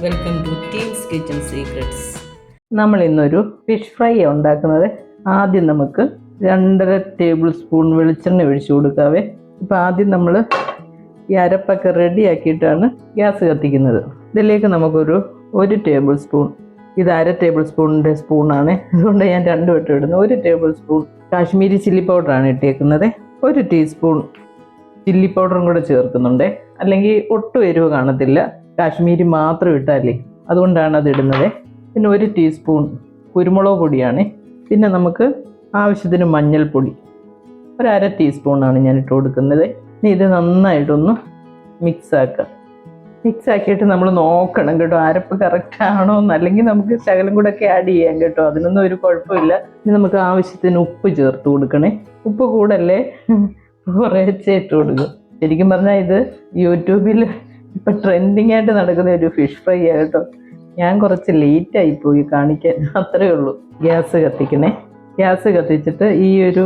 Welcome to teams kitchen secrets. നമ്മൾ ഇന്നൊരു fish fry ഉണ്ടാക്കുന്നത്. ആദ്യം നമുക്ക് 2.5 ടേബിൾ സ്പൂൺ വെളിച്ചെണ്ണ ഒഴിച്ചു കൊടുക്കാവേ. ഇപ്പോൾ ആദ്യം നമ്മൾ ഈ അരപ്പൊക്കെ റെഡിയാക്കിയിട്ടാണ് ഗ്യാസ് കത്തിക്കുന്നത്. ഇതിലേക്ക് നമുക്കൊരു 1 ടേബിൾ സ്പൂൺ, ഇത് 1/2 ടേബിൾ സ്പൂണിൻ്റെ സ്പൂണാണ്, അതുകൊണ്ട് ഞാൻ 2 വട്ടം ഇടുന്നത്. 1 ടേബിൾ സ്പൂൺ കാശ്മീരി ചില്ലി പൗഡറാണ് ഇട്ടേക്കുന്നത്. 1 ടീസ്പൂൺ ചില്ലി പൗഡറും കൂടെ ചേർക്കുന്നുണ്ട്, അല്ലെങ്കിൽ ഒട്ടും എരിവ് കാണത്തില്ല. കാശ്മീരി മാത്രം ഇട്ടാലേ, അതുകൊണ്ടാണ് അത് ഇടുന്നത്. പിന്നെ 1 ടീസ്പൂൺ കുരുമുളക് പൊടിയാണ്. പിന്നെ നമുക്ക് ആവശ്യത്തിന് മഞ്ഞൾപ്പൊടി 1/2 ടീസ്പൂണാണ് ഞാൻ ഇട്ട് കൊടുക്കുന്നത്. ഇനി ഇത് നന്നായിട്ടൊന്ന് മിക്സ് ആക്കിയിട്ട് നമ്മൾ നോക്കണം കേട്ടോ, അരപ്പ് കറക്റ്റ് ആണോ എന്ന്. അല്ലെങ്കിൽ നമുക്ക് ശകലം കൂടെ ഒക്കെ ആഡ് ചെയ്യാം കേട്ടോ, അതിനൊന്നും ഒരു കുഴപ്പമില്ല. ഇനി നമുക്ക് ആവശ്യത്തിന് ഉപ്പ് ചേർത്ത് കൊടുക്കണേ. ഉപ്പ് കൂടല്ലേ, കുറേശ്ശെ ഇട്ട് കൊടുക്കും. ശരിക്കും പറഞ്ഞാൽ ഇത് യൂട്യൂബിൽ ഇപ്പം ട്രെൻഡിങ് ആയിട്ട് നടക്കുന്ന ഒരു ഫിഷ് ഫ്രൈ ആണ് കേട്ടോ. ഞാൻ കുറച്ച് ലേറ്റായിപ്പോയി കാണിക്കാൻ, അത്രയേ ഉള്ളൂ. ഗ്യാസ് കത്തിക്കണേ. ഗ്യാസ് കത്തിച്ചിട്ട് ഈ ഒരു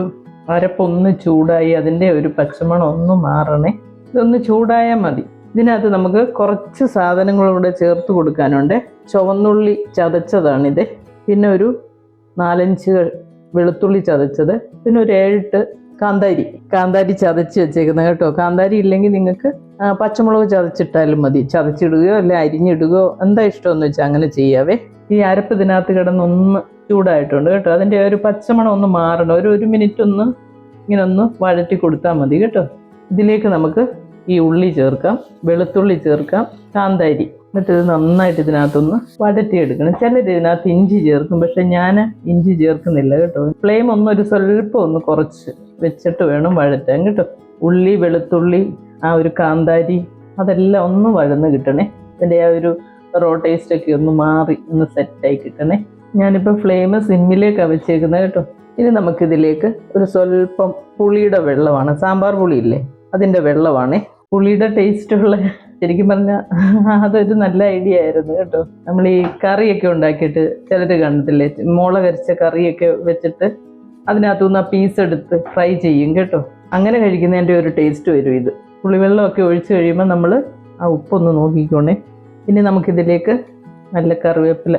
അരപ്പൊന്ന് ചൂടായി അതിൻ്റെ ഒരു പച്ചമണം ഒന്ന് മാറണേ. ഇതൊന്ന് ചൂടായാൽ മതി. ഇതിനകത്ത് നമുക്ക് കുറച്ച് സാധനങ്ങളൂടെ ചേർത്ത് കൊടുക്കാനുണ്ട്. ചുവന്നുള്ളി ചതച്ചതാണിത്, പിന്നെ ഒരു 4-5 വെളുത്തുള്ളി ചതച്ചത്, പിന്നെ ഒരു 7-8 കാന്താരി ചതച്ച് വെച്ചേക്കുന്നത് കേട്ടോ. കാന്താരി ഇല്ലെങ്കിൽ നിങ്ങൾക്ക് പച്ചമുളക് ചതച്ചിട്ടാലും മതി. ചതച്ചിടുകയോ അല്ലെ അരിഞ്ഞിടുകയോ എന്താ ഇഷ്ടമെന്ന് വെച്ചാൽ അങ്ങനെ ചെയ്യാവേ. ഈ അരപ്പ് ഇതിനകത്ത് കിടന്നൊന്ന് ചൂടായിട്ടുണ്ട് കേട്ടോ. അതിൻ്റെ ഒരു പച്ചമണം ഒന്ന് മാറണം. ഒരു മിനിറ്റ് ഒന്ന് ഇങ്ങനെ ഒന്ന് വഴറ്റി കൊടുത്താൽ മതി കേട്ടോ. ഇതിലേക്ക് നമുക്ക് ഈ ഉള്ളി ചേർക്കാം, വെളുത്തുള്ളി ചേർക്കാം, കാന്താരി. എന്നിട്ട് ഇത് നന്നായിട്ട് ഇതിനകത്തൊന്ന് വഴറ്റിയെടുക്കണം. ചിലർ ഇതിനകത്ത് ഇഞ്ചി ചേർക്കും, പക്ഷെ ഞാൻ ഇഞ്ചി ചേർക്കുന്നില്ല കേട്ടോ. ഫ്ലെയിം ഒന്നൊരു സ്വല്പം ഒന്ന് കുറച്ച് വെച്ചിട്ട് വേണം വഴറ്റാൻ കേട്ടോ. ഉള്ളി, വെളുത്തുള്ളി, ആ ഒരു കാന്താരി, അതെല്ലാം ഒന്ന് വഴന്ന് കിട്ടണേ. അതിൻ്റെ ആ ഒരു റോ ടേസ്റ്റൊക്കെ ഒന്ന് മാറി ഒന്ന് സെറ്റായി കിട്ടണേ. ഞാനിപ്പോൾ ഫ്ലെയിം സിമ്മിലേക്കാണ് വെച്ചേക്കുന്നത് കേട്ടോ. ഇനി നമുക്കിതിലേക്ക് ഒരു സ്വല്പം പുളിയുടെ വെള്ളമാണ്, സാമ്പാർ പുളിയില്ലേ അതിൻ്റെ വെള്ളമാണ്. പുളിയുടെ ടേസ്റ്റുള്ള, ശരിക്കും പറഞ്ഞാൽ അതൊരു നല്ല ഐഡിയ ആയിരുന്നു കേട്ടോ. നമ്മൾ ഈ കറിയൊക്കെ ഉണ്ടാക്കിയിട്ട് ചിലർ കണ്ടിട്ടില്ലേ, മുളകരച്ച കറിയൊക്കെ വെച്ചിട്ട് അതിനകത്തുനിന്ന് ആ പീസ് എടുത്ത് ഫ്രൈ ചെയ്യും കേട്ടോ. അങ്ങനെ കഴിക്കുന്നതിൻ്റെ ഒരു ടേസ്റ്റ് വരും ഇത്. പുളിവെള്ളമൊക്കെ ഒഴിച്ച് കഴിയുമ്പോൾ നമ്മൾ ആ ഉപ്പൊന്ന് നോക്കിക്കോണേ. ഇനി നമുക്കിതിലേക്ക് നല്ല കറിവേപ്പില,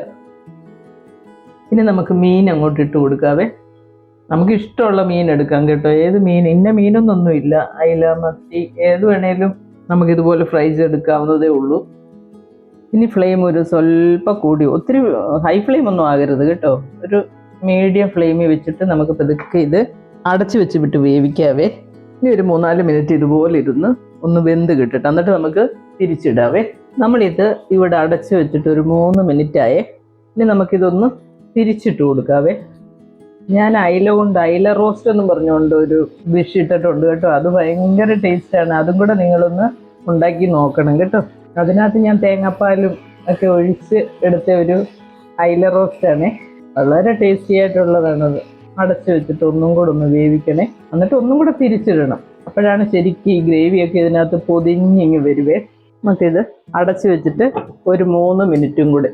ഇനി നമുക്ക് മീൻ അങ്ങോട്ട് ഇട്ട് കൊടുക്കാവേ. നമുക്ക് ഇഷ്ടമുള്ള മീൻ എടുക്കാം കേട്ടോ. ഏത് മീൻ, ഇന്ന മീനൊന്നൊന്നുമില്ല. അയില, മത്തി, ഏത് വേണേലും നമുക്കിതുപോലെ ഫ്രൈ ചെയ്തെടുക്കാവുന്നതേ ഉള്ളൂ. ഇനി ഫ്ലെയിം ഒരു സ്വല്പം കൂടി, ഒത്തിരി ഹൈ ഫ്ലെയിം ഒന്നും ആകരുത് കേട്ടോ. ഒരു മീഡിയം ഫ്ലെയിമിൽ വെച്ചിട്ട് നമുക്ക് പതുക്കെ ഇത് അടച്ചു വെച്ച് വിട്ട് വേവിക്കാവേ. ഇനി ഒരു 3-4 മിനിറ്റ് ഇതുപോലെ ഇരുന്ന് ഒന്ന് വെന്ത് കിട്ടട്ടെ, എന്നിട്ട് നമുക്ക് തിരിച്ചിടാവേ. നമ്മളിത് ഇവിടെ അടച്ചു വെച്ചിട്ട് ഒരു 3 മിനിറ്റായേ. ഇനി നമുക്കിതൊന്ന് തിരിച്ചിട്ട് കൊടുക്കാവേ. ഞാൻ അയില റോസ്റ്റ് എന്നും പറഞ്ഞുകൊണ്ട് ഒരു ഡിഷ് ഇട്ടിട്ടുണ്ട് കേട്ടോ. അത് ഭയങ്കര ടേസ്റ്റാണ്. അതും കൂടെ നിങ്ങളൊന്ന് ഉണ്ടാക്കി നോക്കണം കേട്ടോ. അതിനകത്ത് ഞാൻ തേങ്ങാപ്പാലും ഒക്കെ ഒഴിച്ച് എടുത്ത ഒരു അയില റോസ്റ്റാണ്. വളരെ ടേസ്റ്റി ആയിട്ടുള്ളതാണത്. അടച്ചു വെച്ചിട്ട് ഒന്നും കൂടെ ഒന്ന് വേവിക്കണേ, എന്നിട്ട് ഒന്നും കൂടെ തിരിച്ചിടണം. അപ്പോഴാണ് ശരിക്കും ഈ ഗ്രേവിയൊക്കെ ഇതിനകത്ത് പൊതിഞ്ഞിങ്ങ് വരുവേ. നമുക്കിത് അടച്ചു വെച്ചിട്ട് ഒരു 3 മിനിറ്റും കൂടെ,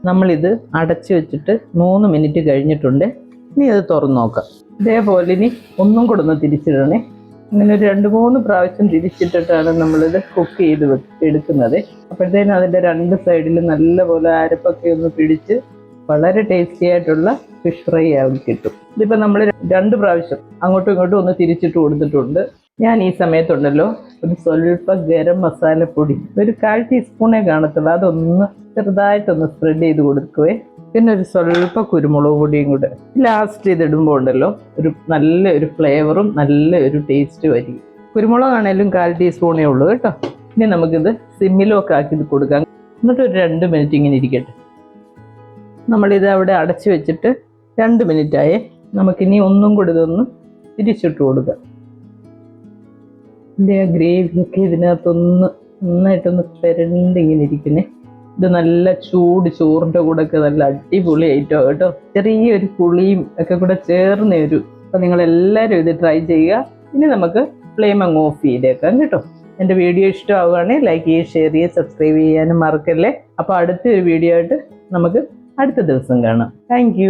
നമ്മളിത് അടച്ചു വെച്ചിട്ട് 3 മിനിറ്റ് കഴിഞ്ഞിട്ടുണ്ട്. ഇനി അത് തുറന്ന് നോക്കാം. ഇതേപോലെ ഇനി ഒന്നും കൂടെ ഒന്ന് തിരിച്ചിടണേ. അങ്ങനെ ഒരു 2-3 പ്രാവശ്യം തിരിച്ചിട്ടിട്ടാണ് നമ്മളിത് കുക്ക് ചെയ്ത് എടുക്കുന്നത്. അപ്പോഴത്തേനും അതിൻ്റെ 2 സൈഡിലും നല്ലപോലെ അരപ്പൊക്കെ ഒന്ന് പിടിച്ച് വളരെ ടേസ്റ്റി ആയിട്ടുള്ള ഫിഷ് ഫ്രൈ ആക്കി കിട്ടും. ഇതിപ്പോൾ നമ്മൾ 2 പ്രാവശ്യം അങ്ങോട്ടും ഇങ്ങോട്ടും ഒന്ന് തിരിച്ചിട്ട് കൊടുത്തിട്ടുണ്ട്. ഞാൻ ഈ സമയത്തുണ്ടല്ലോ ഒരു സ്വല്പം ഗരം മസാലപ്പൊടി, ഒരു 1/4 ടീസ്പൂണേ കാണത്തുള്ളൂ, അതൊന്ന് ചെറുതായിട്ടൊന്ന് സ്പ്രെഡ് ചെയ്ത് കൊടുക്കുവേ. പിന്നെ ഒരു സ്വല്പം കുരുമുളക് പൊടിയും കൂടെ ലാസ്റ്റ് ഇതിടുമ്പോൾ ഉണ്ടല്ലോ ഒരു നല്ലൊരു ഫ്ലേവറും നല്ലൊരു ടേസ്റ്റും ആയിരിക്കും. കുരുമുളകാണേലും 1/4 ടീസ്പൂണേ ഉള്ളൂ കേട്ടോ. ഇനി നമുക്കിത് സിമ്മിലൊക്കെ ആക്കി ഇത് കൊടുക്കാം. എന്നിട്ട് ഒരു 2 മിനിറ്റ് ഇങ്ങനെ ഇരിക്കട്ടെ. നമ്മളിത് അവിടെ അടച്ചു വെച്ചിട്ട് 2 മിനിറ്റായേ. നമുക്കിനി ഒന്നും കൂടി ഇതൊന്ന് തിരിച്ചിട്ട് കൊടുക്കാം. ഇതിൻ്റെ ആ ഗ്രേവിയൊക്കെ ഇതിനകത്തൊന്ന് നന്നായിട്ടൊന്ന് പെരണ്ടിങ്ങനെ ഇരിക്കുന്നേ. ഇത് നല്ല ചൂട് ചോറിൻ്റെ കൂടെ ഒക്കെ നല്ല അടിപൊളി ഐറ്റം കേട്ടോ. ചെറിയൊരു പുളിയും ഒക്കെ കൂടെ ചേർന്ന ഒരു, അപ്പം നിങ്ങളെല്ലാവരും ഇത് ട്രൈ ചെയ്യുക. ഇനി നമുക്ക് ഫ്ലെയിം അങ്ങ് ഓഫ് ചെയ്തേക്കാം കേട്ടോ. എൻ്റെ വീഡിയോ ഇഷ്ടമാവുകയാണെങ്കിൽ ലൈക്ക് ചെയ്യുക, ഷെയർ ചെയ്യുക, സബ്സ്ക്രൈബ് ചെയ്യാനും മറക്കല്ലേ. അപ്പോൾ അടുത്തൊരു വീഡിയോ ആയിട്ട് നമുക്ക് അടുത്ത ദിവസം കാണാം. താങ്ക്